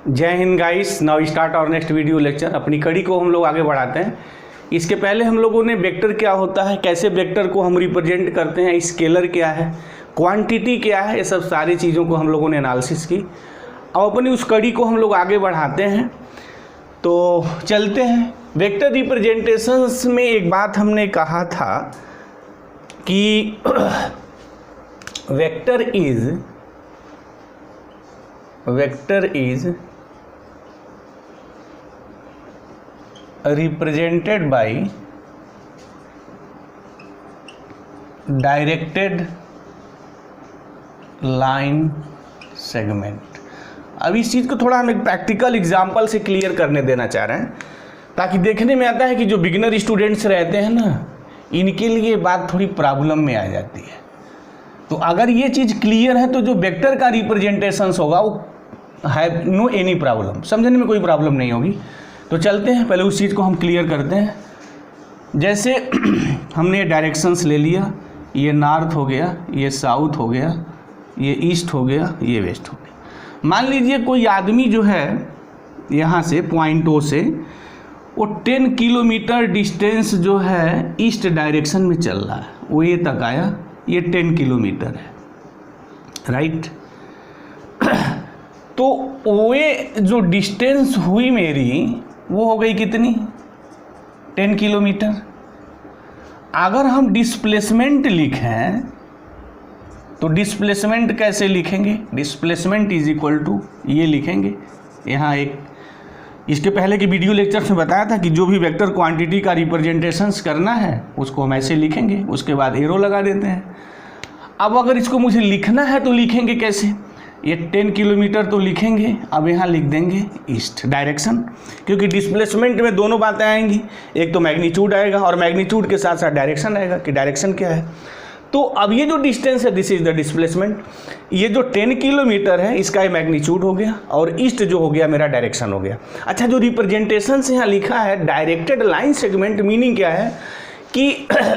जय Hind guys. Now start और next video lecture. अपनी कड़ी को हम लोग आगे बढ़ाते हैं। इसके पहले हम लोगों ने वेक्टर क्या होता है, कैसे वेक्टर को हम रिप्रेजेंट करते हैं, स्केलर क्या है, क्वांटिटी क्या है, ये सब सारी चीज़ों को हम लोगों ने एनालिसिस की। अब अपनी उस कड़ी को हम लोग आगे बढ़ाते हैं। तो चलते हैं वेक्टर रिप्रेजेंटेशंस में। एक बात हमने कहा था कि vector is represented by directed line segment। अब इस चीज़ को थोड़ा हम एक प्रैक्टिकल एग्जांपल से क्लियर करने देना चाह रहे हैं, ताकि देखने में आता है कि जो बिगिनर स्टूडेंट्स रहते हैं ना, इनके लिए बात थोड़ी प्रॉब्लम में आ जाती है। तो अगर ये चीज़ क्लियर है तो जो वेक्टर का रिप्रेजेंटेशंस होगा वो हैव नो एनी प्रॉब्लम, समझने में कोई प्रॉब्लम नहीं होगी। तो चलते हैं, पहले उस चीज़ को हम क्लियर करते हैं। जैसे हमने डायरेक्शंस ले लिया, ये नॉर्थ हो गया, ये साउथ हो गया, ये ईस्ट हो गया, ये वेस्ट हो गया। मान लीजिए कोई आदमी जो है यहाँ से पॉइंट ओ से वो 10 किलोमीटर डिस्टेंस जो है ईस्ट डायरेक्शन में चल रहा है, वो ये तक आया, ये 10 किलोमीटर है, राइट। तो ओए जो डिस्टेंस हुई मेरी वो हो गई कितनी, 10 किलोमीटर। अगर हम डिस्प्लेसमेंट लिखें तो डिस्प्लेसमेंट कैसे लिखेंगे, डिस्प्लेसमेंट इज इक्वल टू ये लिखेंगे। यहाँ एक इसके पहले के वीडियो लेक्चर में बताया था कि जो भी वेक्टर क्वांटिटी का रिप्रेजेंटेशंस करना है उसको हम ऐसे लिखेंगे, उसके बाद एरो लगा देते हैं। अब अगर इसको मुझे लिखना है तो लिखेंगे कैसे, ये 10 किलोमीटर तो लिखेंगे, अब यहाँ लिख देंगे ईस्ट डायरेक्शन, क्योंकि डिस्प्लेसमेंट में दोनों बातें आएंगी, एक तो मैग्नीट्यूड आएगा और मैग्नीट्यूड के साथ साथ डायरेक्शन आएगा कि डायरेक्शन क्या है। तो अब ये जो डिस्टेंस है दिस इज द डिस्प्लेसमेंट। ये जो 10 किलोमीटर है इसका ये मैग्नीट्यूड हो गया और ईस्ट जो हो गया मेरा डायरेक्शन हो गया। अच्छा, जो रिप्रेजेंटेशन से यहाँ लिखा है डायरेक्टेड लाइन सेगमेंट, मीनिंग क्या है कि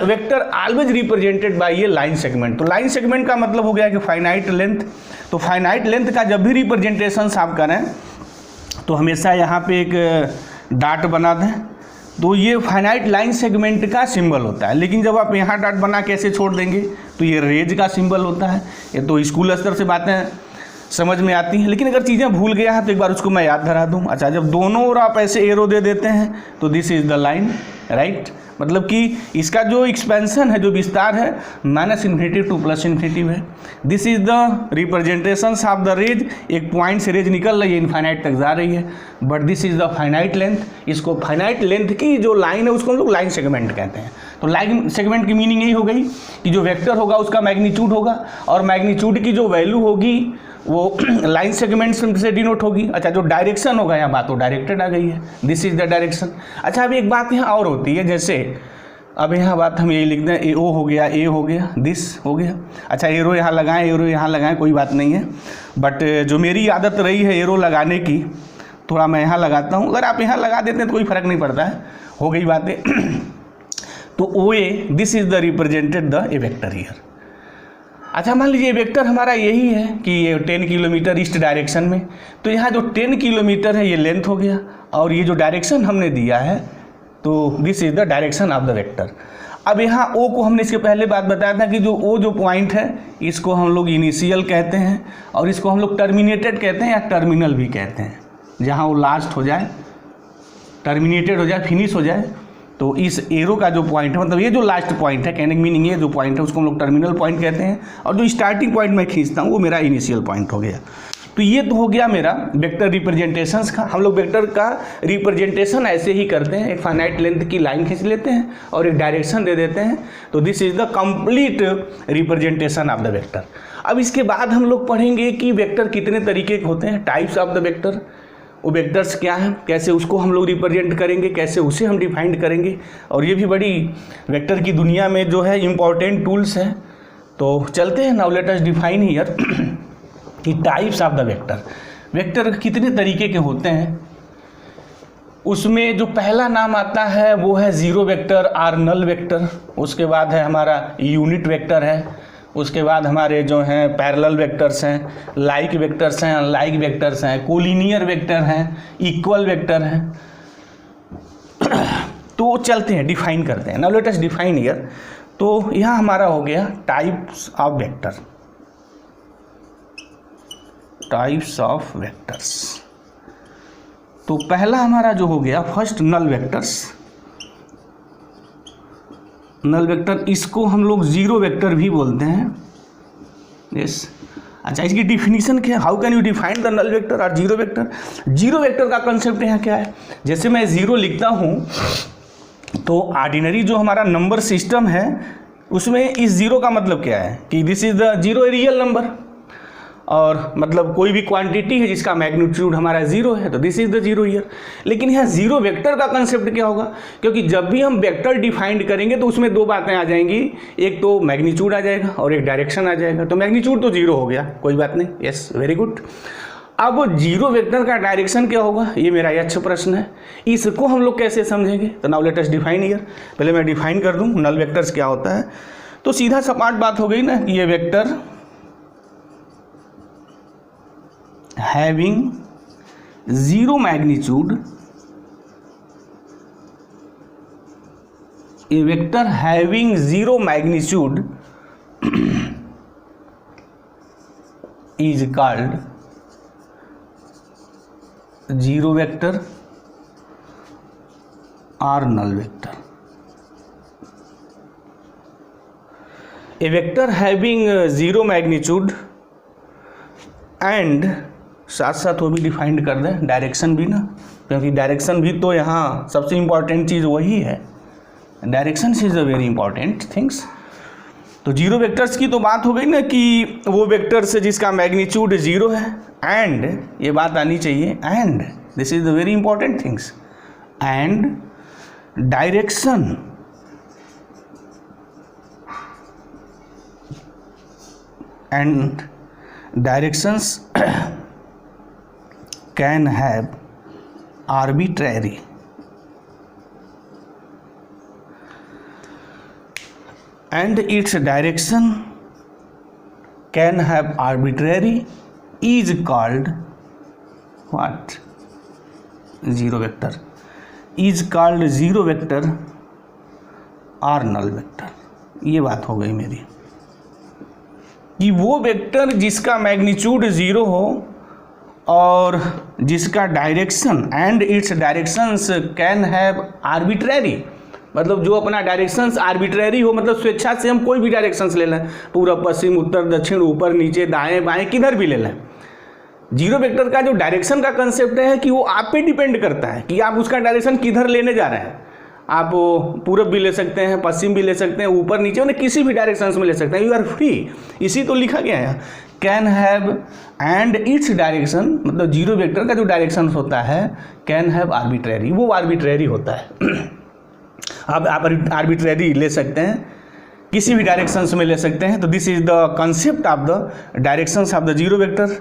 वेक्टर ऑलवेज रिप्रेजेंटेड बाय ये लाइन सेगमेंट। तो लाइन सेगमेंट का मतलब हो गया कि फाइनाइट लेंथ। तो फाइनाइट लेंथ का जब भी रिप्रेजेंटेशन आप करें तो हमेशा यहाँ पे एक डॉट बना दें, तो ये फाइनाइट लाइन सेगमेंट का सिंबल होता है। लेकिन जब आप यहाँ डॉट बना के ऐसे छोड़ देंगे तो ये रेज का सिंबल होता है। ये तो स्कूल स्तर से बातें समझ में आती हैं, लेकिन अगर चीज़ें भूल गया है तो एक बार उसको मैं याद धरा दूँ। अच्छा, जब दोनों ओर आप ऐसे एरो दे देते हैं तो this is the line, right. मतलब कि इसका जो एक्सपेंशन है, जो विस्तार है, -∞ टू +∞ है। This is the representation of the rays. एक पॉइंट से रेज निकल रही है, इनफाइनाइट तक जा रही है, but this is the finite length. इसको फाइनाइट लेंथ की जो लाइन है उसको हम लोग लाइन सेगमेंट कहते हैं। तो लाइन सेगमेंट की मीनिंग यही हो गई कि जो वेक्टर होगा उसका मैग्नीट्यूड होगा और मैग्नीट्यूड की जो वैल्यू होगी वो लाइन सेगमेंट से डिनोट होगी। अच्छा, जो डायरेक्शन होगा, यहाँ बात तो डायरेक्टेड आ गई है, दिस इज द डायरेक्शन। अच्छा, अब एक बात यहाँ और होती है, जैसे अब यहाँ बात हम यही लिख दें, ए ओ हो गया, ए हो गया, दिस हो गया। अच्छा, एरो यहाँ लगाएं, एरो यहाँ लगाएं, कोई बात नहीं है, बट जो मेरी आदत रही है एरो लगाने की, थोड़ा मैं यहाँ लगाता हूँ। अगर आप यहाँ लगा देते हैं तो कोई फर्क नहीं पड़ता है, हो गई बातें। तो O A, this is the represented the A vector here. अच्छा, मान लीजिए वेक्टर हमारा यही है कि ये 10 किलोमीटर ईस्ट डायरेक्शन में, तो यहाँ जो 10 किलोमीटर है ये लेंथ हो गया और ये जो डायरेक्शन हमने दिया है तो this is the direction of the vector. अब यहाँ ओ को हमने इसके पहले बात बताया था कि जो ओ जो पॉइंट है इसको हम लोग इनिशियल कहते हैं और इसको हम लोग टर्मिनेटेड कहते हैं या टर्मिनल भी कहते हैं। जहाँ वो लास्ट हो जाए, टर्मिनेटेड हो जाए, फिनिश हो जाए, तो इस एरो का जो पॉइंट है, मतलब ये जो लास्ट पॉइंट है, कहने की मीनिंग ये जो पॉइंट है उसको हम लोग टर्मिनल पॉइंट कहते हैं, और जो स्टार्टिंग पॉइंट मैं खींचता हूँ वो मेरा इनिशियल पॉइंट हो गया। तो ये तो हो गया मेरा वेक्टर रिप्रेजेंटेशंस का। हम लोग वेक्टर का रिप्रेजेंटेशन ऐसे ही करते हैं, एक फाइनाइट लेंथ की लाइन खींच लेते हैं और एक डायरेक्शन दे देते हैं, तो this is the complete representation of the vector. अब इसके बाद हम लोग पढ़ेंगे कि वेक्टर कितने तरीके के होते हैं, टाइप्स ऑफ द वेक्टर, वो वेक्टर्स क्या हैं, कैसे उसको हम लोग रिप्रेजेंट करेंगे, कैसे उसे हम डिफाइंड करेंगे, और ये भी बड़ी वेक्टर की दुनिया में जो है इम्पॉर्टेंट टूल्स हैं। तो चलते हैं, now let us define here कि types of the vector. Vector कितने तरीके के होते हैं, उसमें जो पहला नाम आता है वो है जीरो वेक्टर और नल वेक्टर। उसके बाद है हमारा यूनिट वेक्टर है, उसके बाद हमारे जो हैं पैरेलल वेक्टर्स हैं, लाइक वेक्टर्स हैं, अनलाइक वेक्टर्स हैं, कोलिनियर वेक्टर हैं, इक्वल वेक्टर हैं। तो चलते हैं, डिफाइन करते हैं। Now let us define here. तो यह हमारा हो गया types of vector, types of vectors. तो पहला हमारा जो हो गया first null vectors. Null vector, इसको हम लोग जीरो वेक्टर भी बोलते हैं। यस अच्छा, इसकी डिफिनीशन क्या है? How can you define the null vector और जीरो वेक्टर? जीरो वेक्टर का कंसेप्ट यहाँ क्या है? जैसे मैं जीरो लिखता हूँ तो ऑर्डिनरी जो हमारा नंबर सिस्टम है उसमें इस जीरो का मतलब क्या है कि this is the zero real number, और मतलब कोई भी क्वांटिटी है जिसका मैग्नीट्यूड हमारा जीरो है तो this is the zero year. लेकिन यहाँ जीरो वेक्टर का कंसेप्ट क्या होगा? क्योंकि जब भी हम वेक्टर डिफाइंड करेंगे तो उसमें दो बातें आ जाएंगी, एक तो मैग्नीट्यूड आ जाएगा और एक डायरेक्शन आ जाएगा। तो मैग्नीट्यूड तो जीरो हो गया, कोई बात नहीं, यस वेरी गुड। अब जीरो वेक्टर का डायरेक्शन क्या होगा, ये मेरा अच्छा प्रश्न है। इसको हम लोग कैसे समझेंगे? तो now let us define here. पहले मैं डिफाइन कर दूं नल वेक्टर्स क्या होता है। तो सीधा सपाट बात हो गई ना कि ये vector having zero magnitude, a vector having zero magnitude is called zero vector और null vector. A vector having zero magnitude and साथ साथ वो भी डिफाइंड कर दें डायरेक्शन भी ना, क्योंकि डायरेक्शन भी तो यहाँ सबसे इम्पॉर्टेंट चीज़ वही है। Direction is a very important things. तो जीरो वेक्टर्स की तो बात हो गई ना कि वो वेक्टर्स जिसका मैग्नीट्यूड जीरो है, एंड ये बात आनी चाहिए, and this is the very important things, and direction and directions can have arbitrary and its direction can have arbitrary is called what? Zero vector is called zero vector or null vector। ये बात हो गई मेरी कि वो vector जिसका magnitude zero हो और जिसका direction and it's directions can have arbitrary, मतलब जो अपना डायरेक्शंस आर्बिट्ररी हो, मतलब स्वेच्छा से हम कोई भी डायरेक्शंस ले लें, पूर्व पश्चिम उत्तर दक्षिण ऊपर नीचे दाएं बाएं किधर भी ले लें। जीरो वेक्टर का जो डायरेक्शन का कंसेप्ट है कि वो आप पे डिपेंड करता है कि आप उसका डायरेक्शन किधर लेने जा रहे हैं। आप पूरब भी ले सकते हैं, पश्चिम भी ले सकते हैं, ऊपर नीचे, उन्हें किसी भी डायरेक्शंस में ले सकते हैं, यू आर फ्री। इसी तो लिखा गया है can have and its direction, मतलब जीरो वेक्टर का जो डायरेक्शन होता है कैन हैव आर्बिट्ररी, वो आर्बिट्ररी होता है। आप आर्बिट्ररी ले सकते हैं, किसी भी डायरेक्शंस में ले सकते हैं। तो this is the concept of the directions of the zero vector.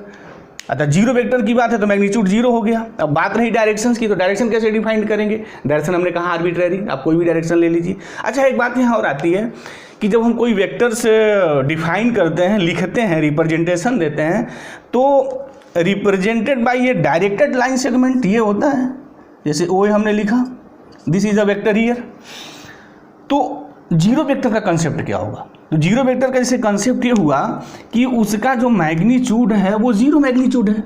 अच्छा, जीरो वेक्टर की बात है तो मैग्नीट्यूड जीरो हो गया। अब बात रही डायरेक्शंस की, तो डायरेक्शन कैसे डिफाइन करेंगे? डायरेक्शन हमने कहा आर्बिट्ररी, आप कोई भी डायरेक्शन ले लीजिए। अच्छा, एक बात यहाँ और आती है कि जब हम कोई वेक्टर से डिफाइन करते हैं, लिखते हैं, रिप्रेजेंटेशन देते हैं, तो रिप्रेजेंटेड बाय ये डायरेक्टेड लाइन सेगमेंट ये होता है। जैसे ओ हमने लिखा, this is a vector here. तो जीरो वेक्टर का कंसेप्ट क्या होगा? तो जीरो वेक्टर का जैसे कंसेप्ट ये हुआ कि उसका जो मैग्नीट्यूड है वो जीरो मैग्नीट्यूड है,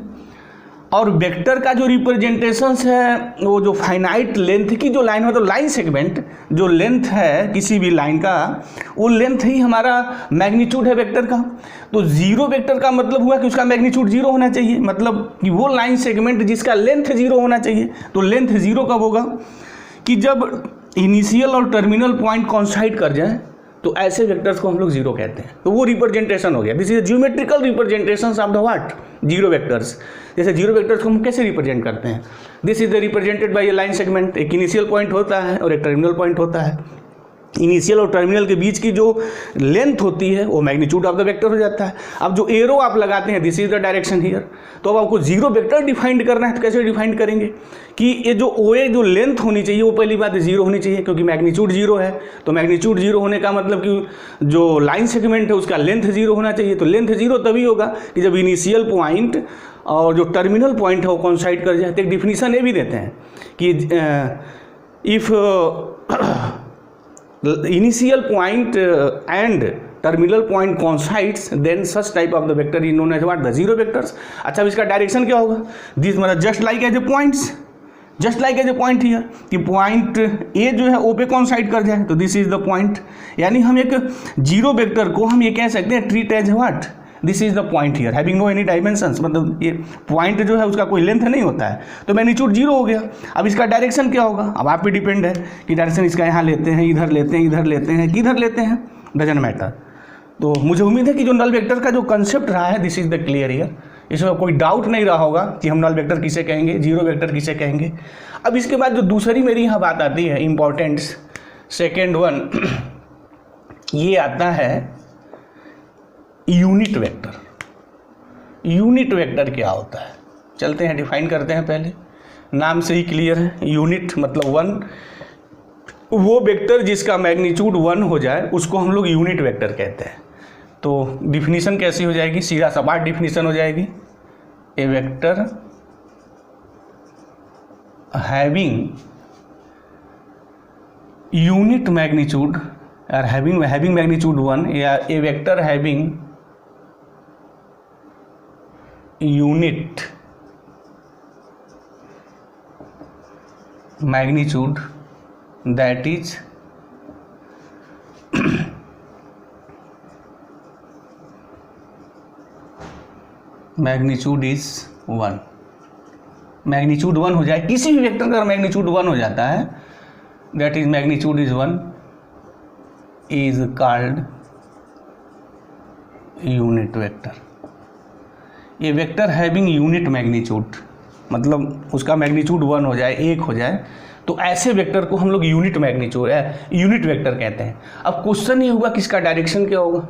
और वेक्टर का जो रिप्रेजेंटेशन है वो जो फाइनाइट लेंथ की जो लाइन, मतलब लाइन सेगमेंट जो लेंथ है किसी भी लाइन का, वो लेंथ ही हमारा मैग्नीट्यूड है वेक्टर का। तो जीरो वेक्टर का मतलब हुआ कि उसका मैग्नीट्यूड जीरो होना चाहिए, मतलब कि वो लाइन सेगमेंट जिसका लेंथ जीरो होना चाहिए। तो लेंथ जीरो कब होगा? कि जब इनिशियल और टर्मिनल पॉइंट कॉन्साइड कर जाए, तो ऐसे वेक्टर्स को हम लोग जीरो कहते हैं। तो वो रिप्रेजेंटेशन हो गया। This is geometrical representations of the what? Zero vectors. जैसे जीरो वेक्टर्स को हम कैसे रिप्रेजेंट करते हैं? This is represented by A line segment. एक इनिशियल पॉइंट होता है और एक टर्मिनल पॉइंट होता है। इनिशियल और टर्मिनल के बीच की जो लेंथ होती है वो मैग्नीट्यूड ऑफ द वेक्टर हो जाता है। अब जो एरो आप लगाते हैं, this is the direction here, तो अब आपको जीरो वेक्टर डिफाइंड करना है, तो कैसे डिफाइंड करेंगे कि ये जो ओ ए जो लेंथ होनी चाहिए वो पहली बात जीरो होनी चाहिए, क्योंकि मैग्नीट्यूड जीरो है। तो मैग्नीट्यूड जीरो होने का मतलब कि जो लाइन सेगमेंट है उसका लेंथ जीरो होना चाहिए। तो लेंथ जीरो तभी होगा कि जब इनिशियल पॉइंट और जो टर्मिनल पॉइंट है वो कॉन्साइड कर जाए। तो एक डिफिनीसन ये भी देते हैं कि if initial point and terminal point coincides, then such type of the vector is known as what? The zero vectors. अच्छा, अब इसका डायरेक्शन क्या होगा? दिस मतलब just like as a points, just like as a point here, कि point A जो है ओ पे कॉन्साइड कर जाए, तो दिस इज द पॉइंट। यानी हम एक जीरो वेक्टर को हम ये कह सकते हैं treat as what? This is the point here having no any dimensions, मतलब ये पॉइंट जो है उसका कोई लेंथ नहीं होता है, तो मैग्नीट्यूड जीरो हो गया। अब इसका डायरेक्शन क्या होगा? अब आप पे डिपेंड है कि डायरेक्शन इसका यहाँ लेते हैं, इधर लेते हैं, इधर लेते हैं, किधर लेते हैं, डजंट मैटर। तो मुझे उम्मीद है कि जो नल वेक्टर का जो कंसेप्ट रहा है this is the clear here, इसमें कोई डाउट नहीं रहा होगा कि हम नल वेक्टर किसे कहेंगे, जीरो वेक्टर किसे कहेंगे। अब इसके बाद जो दूसरी मेरी यहाँ बात आती है इंपॉर्टेंट, सेकेंड वन, ये आता है यूनिट वेक्टर। यूनिट वेक्टर क्या होता है? चलते हैं डिफाइन करते हैं। पहले नाम से ही क्लियर है, यूनिट मतलब वन। वो वेक्टर जिसका मैग्नीट्यूड वन हो जाए उसको हम लोग यूनिट वेक्टर कहते हैं। तो डिफिनीशन कैसी हो जाएगी? सीधा सपाट डिफिनीशन हो जाएगी, a vector having unit magnitude और हैविंग मैग्नीट्यूड वन, या a vector having unit magnitude that is magnitude is one. Magnitude one हो जाए, किसी भी वेक्टर का मैग्नीट्यूड वन हो जाता है, that is magnitude is one, is called unit vector. ये वेक्टर हैविंग यूनिट मैग्नीट्यूड, मतलब उसका मैग्नीट्यूड वन हो जाए, एक हो जाए, तो ऐसे वेक्टर को हम लोग यूनिट मैग्नीट्यूड यूनिट वेक्टर कहते हैं। अब क्वेश्चन ये होगा कि इसका डायरेक्शन क्या होगा?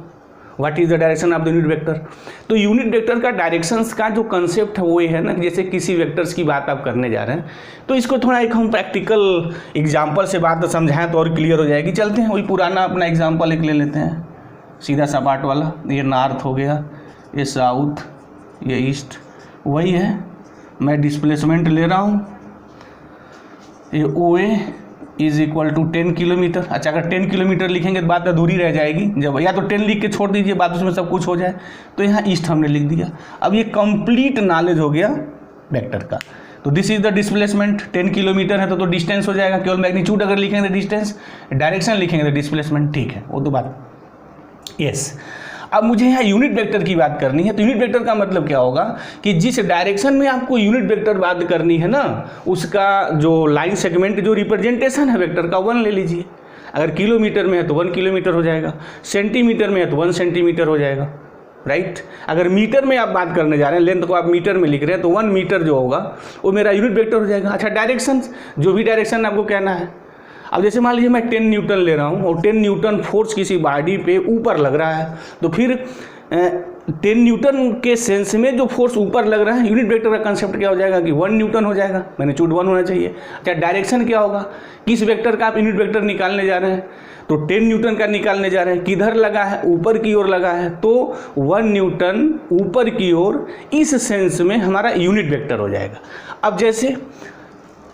What is the direction of the unit vector? तो यूनिट वेक्टर का डायरेक्शंस का जो कंसेप्ट है वो ये है ना, जैसे किसी वेक्टर्स की बात आप करने जा रहे हैं तो इसको थोड़ा एक हम प्रैक्टिकल एग्जाम्पल से बात समझाएं तो और क्लियर हो जाएगी। चलते हैं वही पुराना अपना एग्जाम्पल एक ले लेते हैं, सीधा सपाट वाला। ये नॉर्थ हो गया, ये साउथ, ये ईस्ट, वही है। मैं डिस्प्लेसमेंट ले रहा हूँ, ये ओ ए इज इक्वल टू 10 किलोमीटर। अच्छा, अगर 10 किलोमीटर लिखेंगे तो बात अधूरी रह जाएगी, जब या तो 10 लिख के छोड़ दीजिए, बात उसमें सब कुछ हो जाए। तो यहाँ ईस्ट हमने लिख दिया। अब ये कंप्लीट नॉलेज हो गया वेक्टर का। तो this is the displacement, 10 kilometre है तो डिस्टेंस हो जाएगा, केवल मैग्नीट्यूड अगर लिखेंगे तो डिस्टेंस, डायरेक्शन लिखेंगे तो डिस्प्लेसमेंट, ठीक है, वो तो बात यस। अब मुझे यहाँ यूनिट वेक्टर की बात करनी है। तो यूनिट वेक्टर का मतलब क्या होगा कि जिस डायरेक्शन में आपको यूनिट वेक्टर बात करनी है ना, उसका जो लाइन सेगमेंट जो रिप्रेजेंटेशन है वेक्टर का, वन ले लीजिए। अगर किलोमीटर में है तो 1 किलोमीटर हो जाएगा, सेंटीमीटर में है तो 1 सेंटीमीटर हो जाएगा, राइट। अगर मीटर में आप बात करने जा रहे हैं, लेंथ को आप मीटर में लिख रहे हैं, तो 1 मीटर जो होगा वो मेरा यूनिट वेक्टर हो जाएगा। अच्छा, डायरेक्शन, जो भी डायरेक्शन आपको कहना है। अब जैसे मान लीजिए मैं 10 न्यूटन ले रहा हूँ और 10 न्यूटन फोर्स किसी बॉडी पे ऊपर लग रहा है, तो फिर 10 न्यूटन के सेंस में जो फोर्स ऊपर लग रहा है, यूनिट वेक्टर का कंसेप्ट क्या हो जाएगा कि 1 न्यूटन हो जाएगा, मैग्नीट्यूड 1 होना चाहिए। अच्छा, डायरेक्शन क्या होगा, किस वेक्टर का आप यूनिट वेक्टर निकालने जा रहे हैं, तो 10 न्यूटन का निकालने जा रहे हैं, किधर लगा है, ऊपर की ओर लगा है, तो 1 न्यूटन ऊपर की ओर, इस सेंस में हमारा यूनिट वेक्टर हो जाएगा। अब जैसे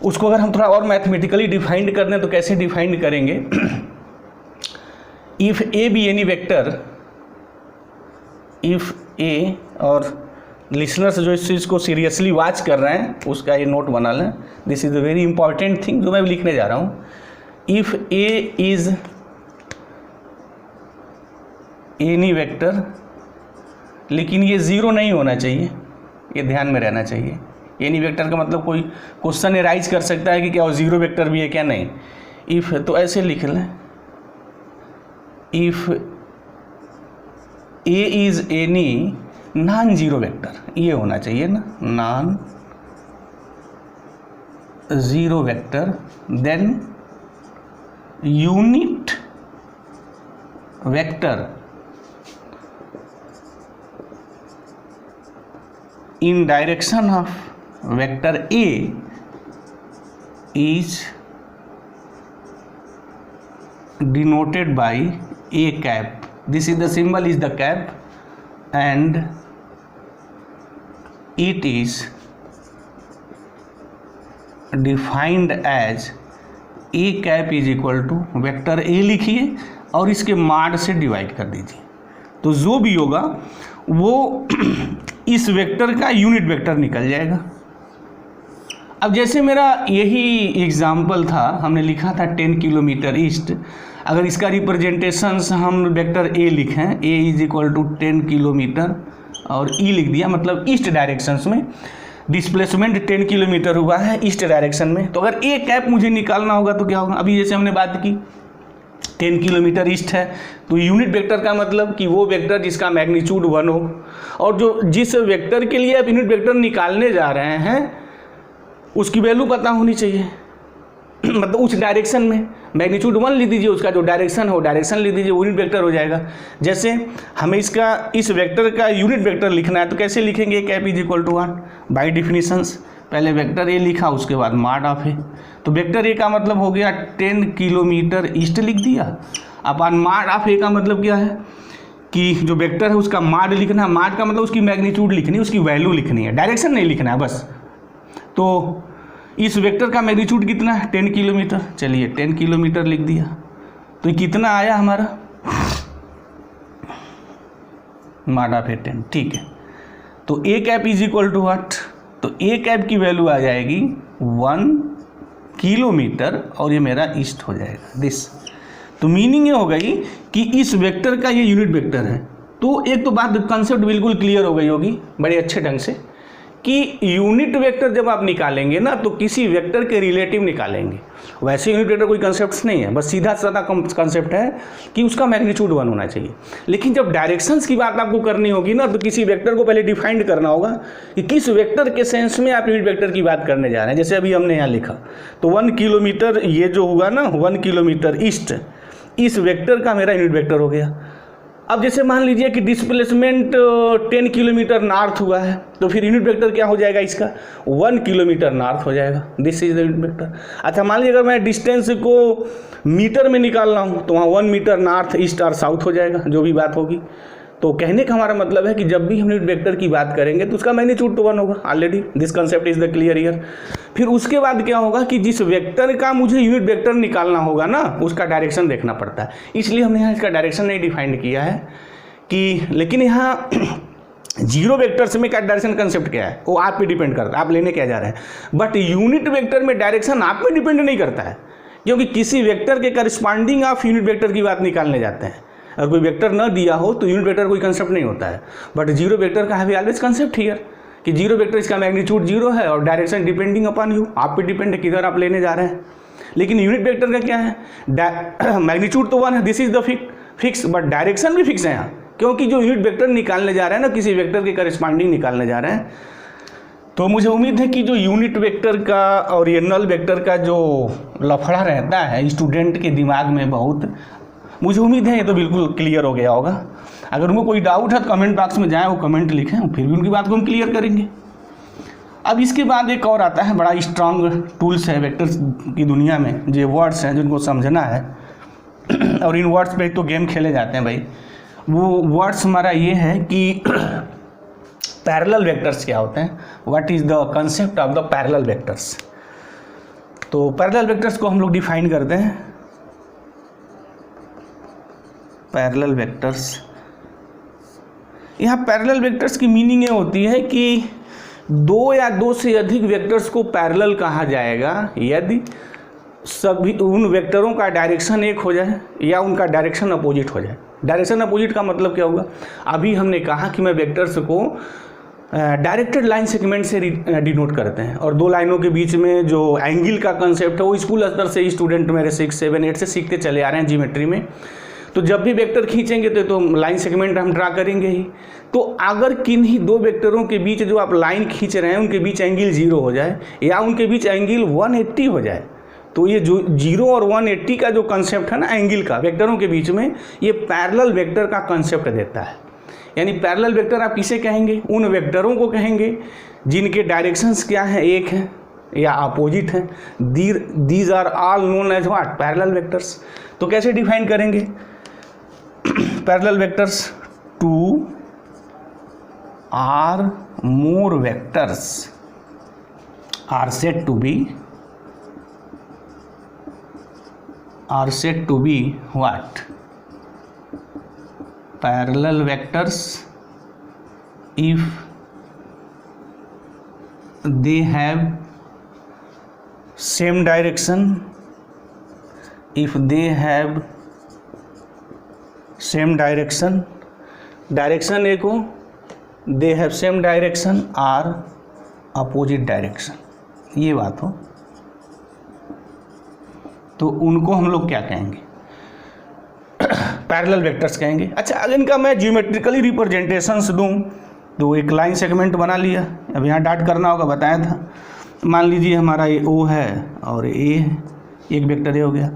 उसको अगर हम थोड़ा और मैथमेटिकली डिफाइंड कर दें तो कैसे डिफाइंड करेंगे? If A B any vector, if A, और लिसनर्स जो इस चीज़ को सीरियसली वॉच कर रहे हैं उसका ये नोट बना लें, this is a very important thing जो मैं लिखने जा रहा हूँ। If A is any vector, लेकिन ये ज़ीरो नहीं होना चाहिए, ये ध्यान में रहना चाहिए। एनी वेक्टर का मतलब कोई क्वेश्चन एराइज कर सकता है कि क्या वो जीरो वेक्टर भी है क्या, नहीं। इफ, तो ऐसे लिख लें, if A is any non zero vector, ये होना चाहिए ना, non zero vector, then unit vector in direction of vector A is denoted by A cap. This is the symbol is the cap, and it is defined as A cap is equal to vector A लिखिए और इसके माड से divide कर दीजिए, तो जो भी होगा वो इस वेक्टर का यूनिट वेक्टर निकल जाएगा। अब जैसे मेरा यही एग्जाम्पल था, हमने लिखा था 10 किलोमीटर ईस्ट, अगर इसका रिप्रेजेंटेशंस हम वेक्टर ए लिखें, ए इज इक्वल टू 10 किलोमीटर और ई लिख दिया, मतलब ईस्ट डायरेक्शंस में डिस्प्लेसमेंट 10 किलोमीटर हुआ है ईस्ट डायरेक्शन में। तो अगर ए कैप मुझे निकालना होगा तो क्या होगा, अभी जैसे हमने बात की 10 किलोमीटर ईस्ट है, तो यूनिट वेक्टर का मतलब कि वो वेक्टर जिसका मैग्नीट्यूड 1 हो, और जो जिस वेक्टर के लिए आप यूनिट वेक्टर निकालने जा रहे हैं उसकी वैल्यू पता होनी चाहिए, मतलब उस डायरेक्शन में मैग्नीट्यूड 1 लिख दीजिए, उसका जो डायरेक्शन हो डायरेक्शन लिख दीजिए, यूनिट वेक्टर हो जाएगा। जैसे हमें इस वेक्टर का यूनिट वेक्टर लिखना है तो कैसे लिखेंगे, cap is equal to 1 by definitions, पहले वेक्टर ए लिखा उसके बाद माड ऑफ ए, तो वेक्टर ए का मतलब हो गया 10 किलोमीटर ईस्ट लिख दिया, अपन माड ऑफ ए का मतलब क्या है कि जो वेक्टर है उसका माड लिखना है, माड का मतलब उसकी मैग्नीट्यूड लिखनी है, उसकी वैल्यू लिखनी है, डायरेक्शन नहीं लिखना है बस। तो इस वेक्टर का मैग्नीट्यूड कितना है 10 किलोमीटर, चलिए 10 किलोमीटर लिख दिया, तो कितना आया हमारा माड ऑफ ए 10, ठीक है। तो A cap is equal to what, तो ए कैप की वैल्यू आ जाएगी 1 किलोमीटर और ये मेरा ईस्ट हो जाएगा दिस। तो मीनिंग ये हो गई कि इस वेक्टर का ये यूनिट वेक्टर है। तो एक तो बात कंसेप्ट बिल्कुल क्लियर हो गई होगी बड़े अच्छे ढंग से कि यूनिट वेक्टर जब आप निकालेंगे ना तो किसी वेक्टर के रिलेटिव निकालेंगे, वैसे यूनिट वेक्टर कोई कंसेप्ट नहीं है, बस सीधा साधा कंसेप्ट है कि उसका मैग्नीट्यूड 1 होना चाहिए। लेकिन जब डायरेक्शंस की बात आपको करनी होगी ना तो किसी वेक्टर को पहले डिफाइंड करना होगा कि किस वेक्टर के सेंस में आप यूनिट वेक्टर की बात करने जा रहे हैं। जैसे अभी हमने यहाँ लिखा तो 1 किलोमीटर ये जो हुआ ना 1 किलोमीटर ईस्ट, इस वेक्टर का मेरा यूनिट वेक्टर हो गया। अब जैसे मान लीजिए कि डिस्प्लेसमेंट 10 किलोमीटर नॉर्थ हुआ है तो फिर यूनिट वेक्टर क्या हो जाएगा इसका 1 किलोमीटर नॉर्थ हो जाएगा, this is the unit vector. अच्छा मान लीजिए अगर मैं डिस्टेंस को मीटर में निकालना हूँ तो वहाँ 1 मीटर नॉर्थ ईस्ट और साउथ हो जाएगा, जो भी बात होगी। तो कहने का हमारा मतलब है कि जब भी हम यूनिट वेक्टर की बात करेंगे तो उसका मैग्नीट्यूड तो 1 होगा, already this concept is the clear here. फिर उसके बाद क्या होगा कि जिस वेक्टर का मुझे यूनिट वेक्टर निकालना होगा ना उसका डायरेक्शन देखना पड़ता है, इसलिए हमने यहाँ इसका डायरेक्शन नहीं डिफाइन किया है कि, लेकिन यहाँ जीरो वेक्टर्स में क्या डायरेक्शन कंसेप्ट क्या है वो आप पे डिपेंड करता है, आप लेने क्या जा रहे हैं। बट यूनिट वेक्टर में डायरेक्शन आप पे डिपेंड नहीं करता है, क्योंकि किसी वेक्टर के करस्पॉन्डिंग आप यूनिट वेक्टर की बात निकालने जाते हैं। अगर कोई वेक्टर न दिया हो तो यूनिट वेक्टर कोई कंसेप्ट नहीं होता है, बट जीरो वेक्टर का है ऑलवेज कंसेप्ट हियर कि जीरो वेक्टर इसका मैग्नीट्यूड 0 है और डायरेक्शन डिपेंडिंग अपॉन यू, आप पे डिपेंड है किधर आप लेने जा रहे हैं। लेकिन यूनिट वेक्टर का क्या है, मैग्नीट्यूड तो 1 है, this is the fix, but direction भी फिक्स है यहाँ, क्योंकि जो यूनिट वेक्टर निकालने जा रहे हैं ना किसी वेक्टर के करस्पॉन्डिंग निकालने जा रहे हैं। तो मुझे उम्मीद है कि जो यूनिट वेक्टर का और ये नल वेक्टर का जो लफड़ा रहता है स्टूडेंट के दिमाग में बहुत, मुझे उम्मीद है ये तो बिल्कुल क्लियर हो गया होगा। अगर उनको कोई डाउट है तो कमेंट बॉक्स में जाएं, वो कमेंट लिखें, फिर भी उनकी बात को हम क्लियर करेंगे। अब इसके बाद एक और आता है, बड़ा स्ट्रांग टूल्स है वेक्टर्स की दुनिया में, जो वर्ड्स हैं जिनको समझना है और इन वर्ड्स पे तो गेम खेले जाते हैं भाई। वो वर्ड्स हमारा ये है कि पैरेलल वेक्टर्स क्या होते हैं, what is the concept of the parallel vectors. तो पैरेलल वेक्टर्स को हम लोग डिफाइन करते हैं, पैरेलल वेक्टर्स। यहाँ पैरेलल वेक्टर्स की मीनिंग ये होती है कि 2 या 2 से अधिक वेक्टर्स को पैरेलल कहा जाएगा यदि सभी उन वेक्टरों का डायरेक्शन एक हो जाए या उनका डायरेक्शन अपोजिट हो जाए। डायरेक्शन अपोजिट का मतलब क्या होगा, अभी हमने कहा कि मैं वेक्टर्स को डायरेक्टेड लाइन सेगमेंट से डिनोट करते हैं, और 2 लाइनों के बीच में जो एंगल का कंसेप्ट है वो स्कूल स्तर से स्टूडेंट मेरे 6, 7, 8 से सीखते चले आ रहे हैं ज्योमेट्री में। तो जब भी वेक्टर खींचेंगे तो लाइन सेगमेंट हम ड्रा करेंगे ही। तो अगर किन्हीं 2 वेक्टरों के बीच जो आप लाइन खींच रहे हैं उनके बीच एंगल 0 हो जाए या उनके बीच एंगल 180 हो जाए तो ये जो 0 और 180 का जो कंसेप्ट है ना एंगल का वेक्टरों के बीच में, ये पैरेलल वेक्टर का कंसेप्ट देता है। यानी पैरेलल वेक्टर आप किसे कहेंगे? उन वेक्टरों को कहेंगे जिनके डायरेक्शंस क्या हैं, एक है या अपोजिट है। These are all known as what? Parallel vectors. तो कैसे डिफाइन करेंगे parallel vectors? 2 or more vectors are said to be what? Parallel vectors if they have same direction, direction एक हो, they have same direction or opposite direction, ये बात हो, तो उनको हम लोग क्या कहेंगे? पैरेलल वेक्टर्स कहेंगे। अच्छा, अगर इनका मैं ज्योमेट्रिकली रिप्रेजेंटेशंस दूं तो एक लाइन सेगमेंट बना लिया, अब यहाँ डॉट करना होगा, बताया था। मान लीजिए हमारा ये ओ है और ए है, एक वेक्टर ए हो गया।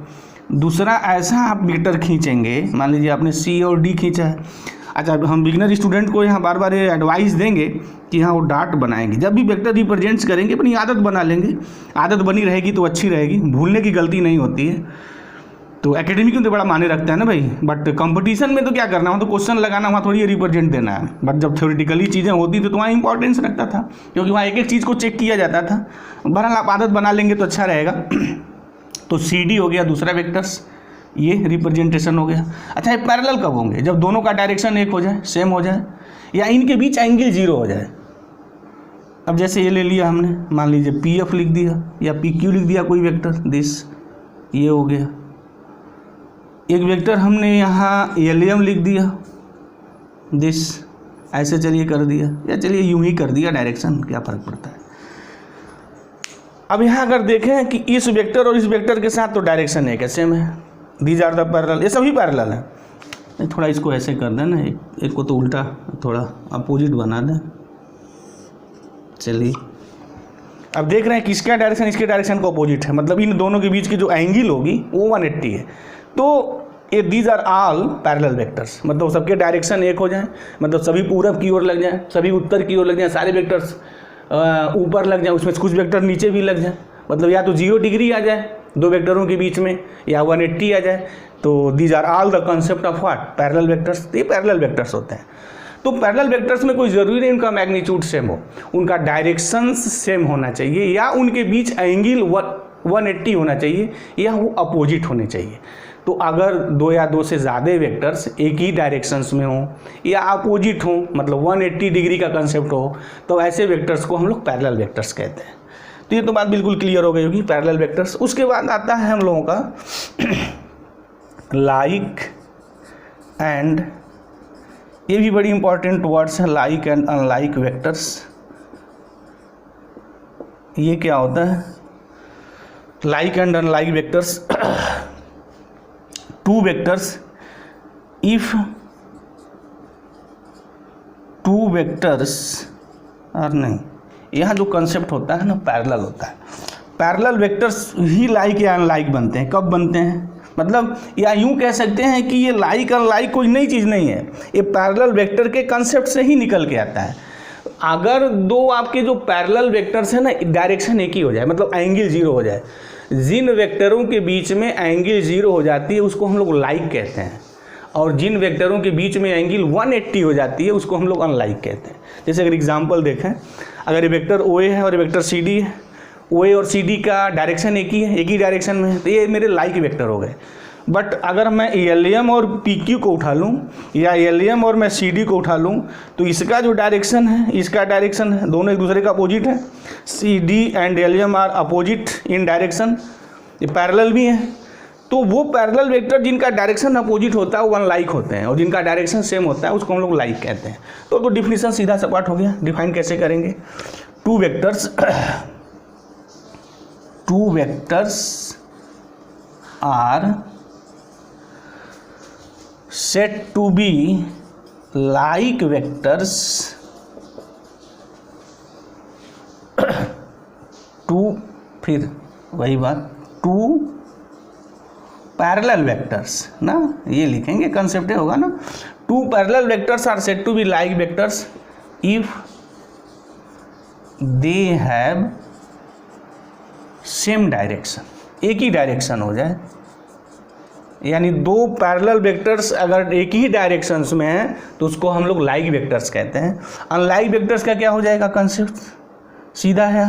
दूसरा ऐसा आप वेक्टर खींचेंगे, मान लीजिए आपने सी और डी खींचा है। अच्छा, हम बिगिनर स्टूडेंट को यहाँ बार बार ये एडवाइस देंगे कि हाँ वो डॉट बनाएंगे, जब भी वेक्टर रिप्रेजेंट्स करेंगे अपनी आदत बना लेंगे, आदत बनी रहेगी तो अच्छी रहेगी, भूलने की गलती नहीं होती है। तो एकेडमिक में तो बड़ा माने रखता है ना भाई, बट कंपटीशन में तो क्या करना, वहाँ तो क्वेश्चन लगाना, वहाँ थोड़ी रिप्रेजेंट देना है। बट जब थ्योरेटिकली चीज़ें होती तो वहाँ इंपॉर्टेंस रखता था, क्योंकि वहाँ एक एक चीज़ को चेक किया जाता था। बहरहाल आप आदत बना लेंगे तो अच्छा रहेगा। तो सी डी हो गया दूसरा वेक्टर्स, ये रिप्रेजेंटेशन हो गया। अच्छा, ये पैरेलल कब होंगे? जब दोनों का डायरेक्शन एक हो जाए, सेम हो जाए, या इनके बीच एंगल 0 हो जाए। अब जैसे ये ले लिया हमने, मान लीजिए पी एफ लिख दिया या पी क्यू लिख दिया कोई वेक्टर, दिस ये हो गया। एक वेक्टर हमने यहाँ एल एम लिख दिया, दिस ऐसे चलिए कर दिया, या चलिए यूं ही कर दिया, डायरेक्शन क्या फ़र्क पड़ता है। अब यहाँ अगर देखें कि इस वेक्टर और इस वेक्टर के साथ तो डायरेक्शन एक है, सेम है, दीज आर द पैरेलल, ये सभी पैरेलल है। थोड़ा इसको ऐसे कर दें ना, एक को तो उल्टा थोड़ा अपोजिट बना दें। चलिए अब देख रहे हैं कि इसका डायरेक्शन इसके डायरेक्शन को अपोजिट है, मतलब इन दोनों के बीच की जो एंगल होगी वो 180 है। तो ये these are all parallel vectors, मतलब सबके डायरेक्शन एक हो जाए, मतलब सभी पूरब की ओर लग जाए, सभी उत्तर की ओर लग जाए, सारे वेक्टर्स ऊपर लग जाए, उसमें कुछ वेक्टर नीचे भी लग जाए, मतलब या तो 0 डिग्री आ जाए दो वेक्टरों के बीच में, या 180 आ जाए। तो these are all the concept of what? Parallel vectors. ये पैरेलल वेक्टर्स होते हैं। तो पैरेलल वेक्टर्स में कोई ज़रूरी नहीं उनका मैग्नीट्यूड सेम हो, उनका डायरेक्शंस सेम होना चाहिए, या उनके बीच एंगल 180 होना चाहिए, या वो अपोजिट होने चाहिए। तो अगर 2 या 2 से ज़्यादा वेक्टर्स एक ही डायरेक्शंस में हो या अपोजिट हो, मतलब 180 डिग्री का कंसेप्ट हो, तो ऐसे वेक्टर्स को हम लोग पैरेलल वेक्टर्स कहते हैं। तो ये तो बात बिल्कुल क्लियर हो गई होगी, पैरेलल वेक्टर्स। उसके बाद आता है हम लोगों का लाइक एंड, ये भी बड़ी इंपॉर्टेंट वर्ड्स है, लाइक एंड अनलाइक वेक्टर्स। ये क्या होता है? Like and unlike vectors, two vectors, if two vectors और नहीं, यहाँ जो कंसेप्ट होता है ना पैरेलल होता है। पैरेलल वेक्टर्स ही लाइक या अनलाइक बनते हैं। कब बनते हैं? मतलब या यूँ कह सकते हैं कि ये लाइक अनलाइक कोई नई चीज़ नहीं है, ये पैरेलल वेक्टर के कंसेप्ट से ही निकल के आता है। अगर दो आपके जो पैरेलल वेक्टर्स हैं ना डायरेक्शन एक ही हो जाए, मतलब एंगल 0 हो जाए, जिन वेक्टरों के बीच में एंगल 0 हो जाती है उसको हम लोग लाइक कहते हैं, और जिन वेक्टरों के बीच में एंगल 180 हो जाती है उसको हम लोग अनलाइक कहते हैं। जैसे अगर एग्जांपल देखें, अगर ये वेक्टर ओ ए है और ये वेक्टर सी डी है, ओ ए और सी डी का डायरेक्शन एक ही है, एक ही डायरेक्शन में है, तो ये मेरे लाइक वेक्टर हो गए। बट अगर मैं एल एम और पी क्यू को उठा लूँ, या एल एम और मैं सी डी को उठा लूँ, तो इसका जो डायरेक्शन है इसका डायरेक्शन है, दोनों एक दूसरे का अपोजिट है। C D and L M are opposite in direction, ये पैरेलल भी हैं। तो वो पैरेलल वेक्टर जिनका डायरेक्शन अपोजिट होता है वो अनलाइक होते हैं, और जिनका डायरेक्शन सेम होता है उसको हम लोग लाइक कहते हैं। तो डिफिनीशन सीधा सपाट हो गया। डिफाइन कैसे करेंगे? Two vectors are said to be like vectors to, फिर वही बात, टू पैरेलल वेक्टर्स ना, ये लिखेंगे, कंसेप्ट ये होगा ना, two parallel vectors are said to be like vectors if they have same direction, एक ही डायरेक्शन हो जाए, यानी दो पैरेलल वेक्टर्स अगर एक ही डायरेक्शंस में हैं तो उसको हम लोग लाइक वेक्टर्स कहते हैं। अनलाइक वेक्टर्स का क्या हो जाएगा कंसेप्ट, सीधा है,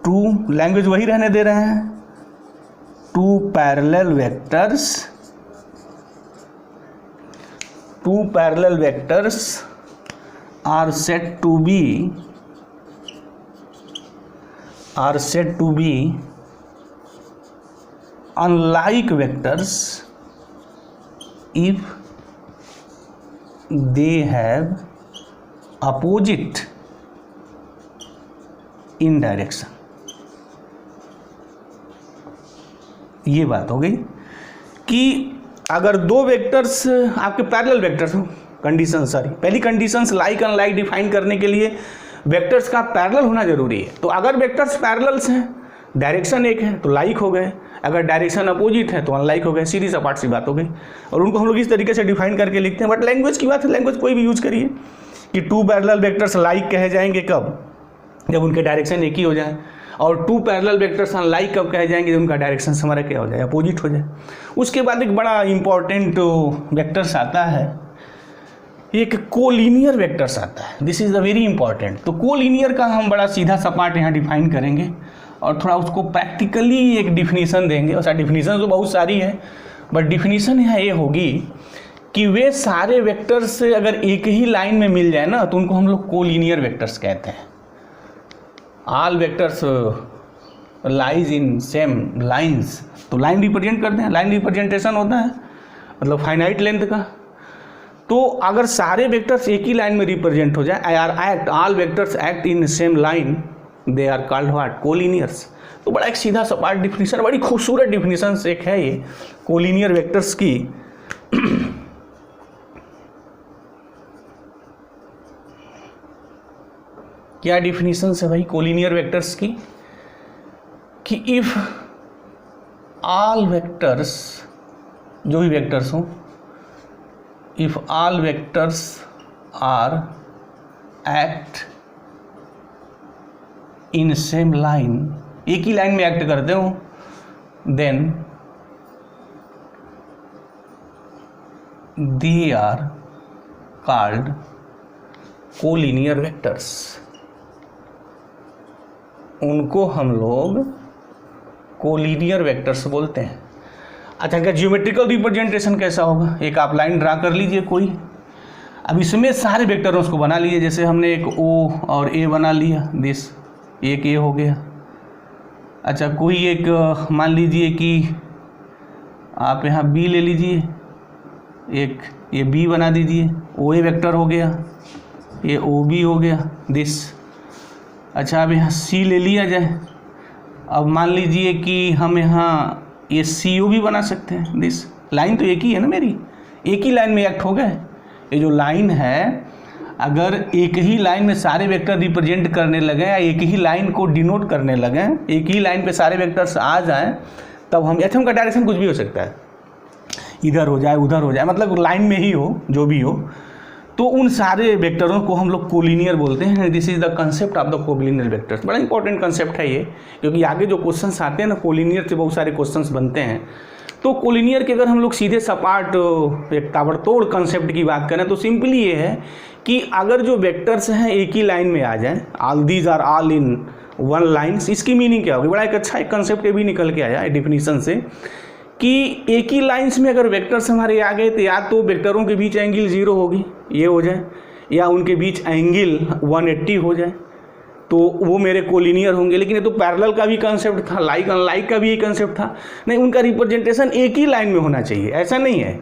टू लैंग्वेज वही रहने दे रहे हैं, two parallel vectors are said to be unlike vectors if they have opposite in direction। ये बात हो गई कि अगर दो वेक्टर्स आपके पैरेलल वेक्टर्स हो, कंडीशन सॉरी पहली कंडीशंस लाइक अनलाइक डिफाइन करने के लिए वेक्टर्स का पैरेलल होना जरूरी है। तो अगर वेक्टर्स पैरेलल्स हैं, डायरेक्शन एक है तो लाइक हो गए, अगर डायरेक्शन अपोजिट है तो अनलाइक हो गए, सीधी सपाट सी बात हो गई। और उनको हम लोग इस तरीके से डिफाइन करके लिखते हैं। बट लैंग्वेज की बात है, लैंग्वेज कोई भी यूज करिए कि टू पैरेलल वेक्टर्स लाइक कहे जाएंगे कब, जब उनके डायरेक्शन एक ही हो जाए, और टू पैरेलल वेक्टर्स अनलाइक कब कहे जाएंगे, जब उनका डायरेक्शन हमारा क्या हो जाए, अपोजिट हो जाए। उसके बाद एक बड़ा इंपॉर्टेंट वेक्टर्स आता है, एक कोलिनियर वेक्टर्स आता है, this is the very important. तो कोलिनियर का हम बड़ा सीधा सपाट यहाँ डिफाइन करेंगे और थोड़ा उसको प्रैक्टिकली एक डिफिनीसन देंगे। और डिफिनीसन तो बहुत सारी है, बट डिफिनीसन यहाँ ये होगी कि वे सारे वेक्टर्स अगर एक ही लाइन में मिल जाए ना तो उनको हम लोग कोलिनियर वेक्टर्स कहते हैं। All vectors lies in same lines, तो लाइन रिप्रेजेंट करते हैं, लाइन रिप्रेजेंटेशन होता है मतलब फाइनाइट लेंथ का। तो अगर सारे वेक्टर्स एक ही लाइन में रिप्रेजेंट हो जाए, all vectors act in same line, they are called what, collinears. तो बड़ा एक सीधा सपाट डिफिनीशन, बड़ी खूबसूरत डिफिनीशन एक है ये कोलिनियर वेक्टर्स की। क्या डिफिनीशन है भाई कोलिनियर वेक्टर्स की, कि इफ ऑल वेक्टर्स, जो भी वेक्टर्स हों, if all vectors are act in same line, एक ही लाइन में एक्ट करते हो, then they are called collinear vectors. उनको हम लोग कोलिनियर वेक्टर्स बोलते हैं। अच्छा, क्या ज्योमेट्रिकल रिप्रेजेंटेशन कैसा होगा, एक आप लाइन ड्रा कर लीजिए कोई, अब इसमें सारे वेक्टरों को बना लीजिए, जैसे हमने एक ओ और ए बना लिया, दिस एक ए हो गया। अच्छा, कोई एक मान लीजिए कि आप यहाँ बी ले लीजिए, एक ये बी बना दीजिए, ओ ए वेक्टर हो गया, ये ओ बी हो गया, दिस। अच्छा, अब यहाँ सी ले लिया जाए, अब मान लीजिए कि हम यहाँ ये सी ओ भी बना सकते हैं, दिस। लाइन तो एक ही है ना मेरी, एक ही लाइन में एक्ट हो गए। ये जो लाइन है, अगर एक ही लाइन में सारे वेक्टर रिप्रेजेंट करने लगे या एक ही लाइन को डिनोट करने लगे, एक ही लाइन पे सारे वेक्टर्स आ जाएं, तब हम एथम का डायरेक्शन कुछ भी हो सकता है, इधर हो जाए उधर हो जाए, मतलब लाइन में ही हो, जो भी हो, तो उन सारे वेक्टरों को हम लोग कोलिनियर बोलते हैं। This is the concept of the collinear vectors. बड़ा इंपॉर्टेंट कंसेप्ट है ये, क्योंकि आगे जो क्वेश्चंस आते हैं ना, कोलिनियर से बहुत सारे क्वेश्चंस बनते हैं। तो कोलिनियर के अगर हम लोग सीधे सपाट एक ताबड़तोड़ कंसेप्ट की बात करें तो सिंपली ये है कि अगर जो वेक्टर्स हैं एक ही लाइन में आ जाएं, all these are all in one lines, इसकी मीनिंग क्या होगी, बड़ा एक अच्छा एक कंसेप्ट ये भी निकल के आया डिफिनीशन से, कि एक ही लाइन्स में अगर वेक्टर्स हमारे आ गए तो या तो वेक्टरों के बीच एंगल 0 होगी, ये हो जाए, या उनके बीच एंगल 180 हो जाए, तो वो मेरे कोलिनियर होंगे। लेकिन ये तो पैरेलल का भी कंसेप्ट था, लाइक अनलाइक का भी एक कंसेप्ट था, नहीं, उनका रिप्रेजेंटेशन एक ही लाइन में होना चाहिए। ऐसा नहीं है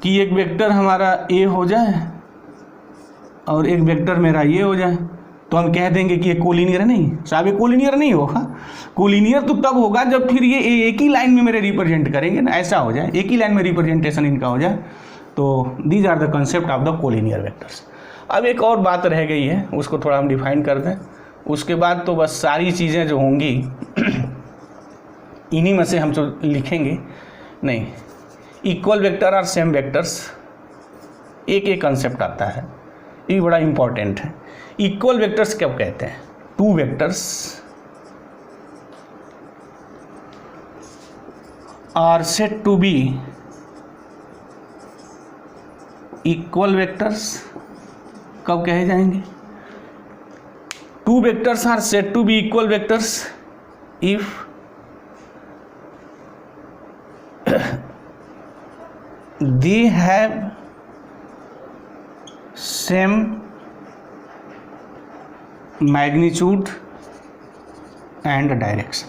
कि एक वेक्टर हमारा ए हो जाए और एक वेक्टर मेरा ये हो जाए तो हम कह देंगे कि ये कोलिनियर है। नहीं साहब, ये कोलिनियर नहीं होगा। कोलिनियर तो तब होगा जब फिर ये एक ही लाइन में मेरे रिप्रेजेंट करेंगे ना, ऐसा हो जाए, एक ही लाइन में रिप्रेजेंटेशन इनका हो जाए। तो these are the concept of the collinear vectors. अब एक और बात रह गई है, उसको थोड़ा हम डिफाइन कर दें, उसके बाद तो बस सारी चीज़ें जो होंगी इन्हीं में से हम जो लिखेंगे नहीं। इक्वल वेक्टर और सेम वेक्टर्स, एक कंसेप्ट आता है, ये बड़ा इंपॉर्टेंट है। इक्वल वेक्टर्स क्या कहते हैं? Two vectors are said to be equal vectors कब कहे जाएंगे? Two vectors are said to be equal vectors if they have same magnitude and direction।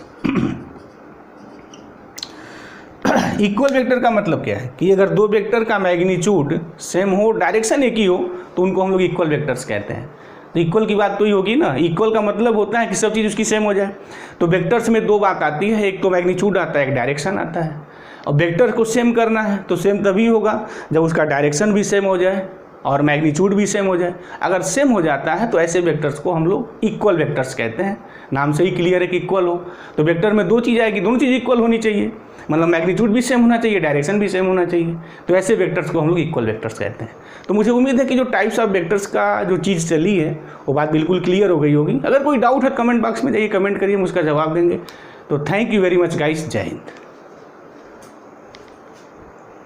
Equal vector का मतलब क्या है कि अगर दो वेक्टर का मैग्नीट्यूड सेम हो, डायरेक्शन एक ही हो, तो उनको हम लोग इक्वल वेक्टर्स कहते हैं। तो इक्वल की बात तो ही होगी ना। इक्वल का मतलब होता है कि सब चीज़ उसकी सेम हो जाए। तो वेक्टर्स में दो बात आती है, एक तो मैग्नीट्यूड आता है, एक डायरेक्शन आता है। और वेक्टर को सेम करना है तो सेम तभी होगा जब उसका डायरेक्शन भी सेम हो जाए और मैग्नीट्यूड भी सेम हो जाए। अगर सेम हो जाता है तो ऐसे वेक्टर्स को हम लोग इक्वल वेक्टर्स कहते हैं। नाम से ही क्लियर है कि इक्वल हो। तो वेक्टर में दो चीज़ आएगी, दोनों चीज़ इक्वल होनी चाहिए, मतलब मैग्नीट्यूड भी सेम होना चाहिए, डायरेक्शन भी सेम होना चाहिए। तो ऐसे वेक्टर्स को हम लोग इक्वल वेक्टर्स कहते हैं। तो मुझे उम्मीद है कि जो टाइप्स ऑफ वेक्टर्स का जो चीज़ चली है वो बात बिल्कुल क्लियर हो गई होगी। अगर कोई डाउट है कमेंट बॉक्स में जाइए, कमेंट करिए, हम उसका जवाब देंगे। तो thank you very much guys, जय हिंद।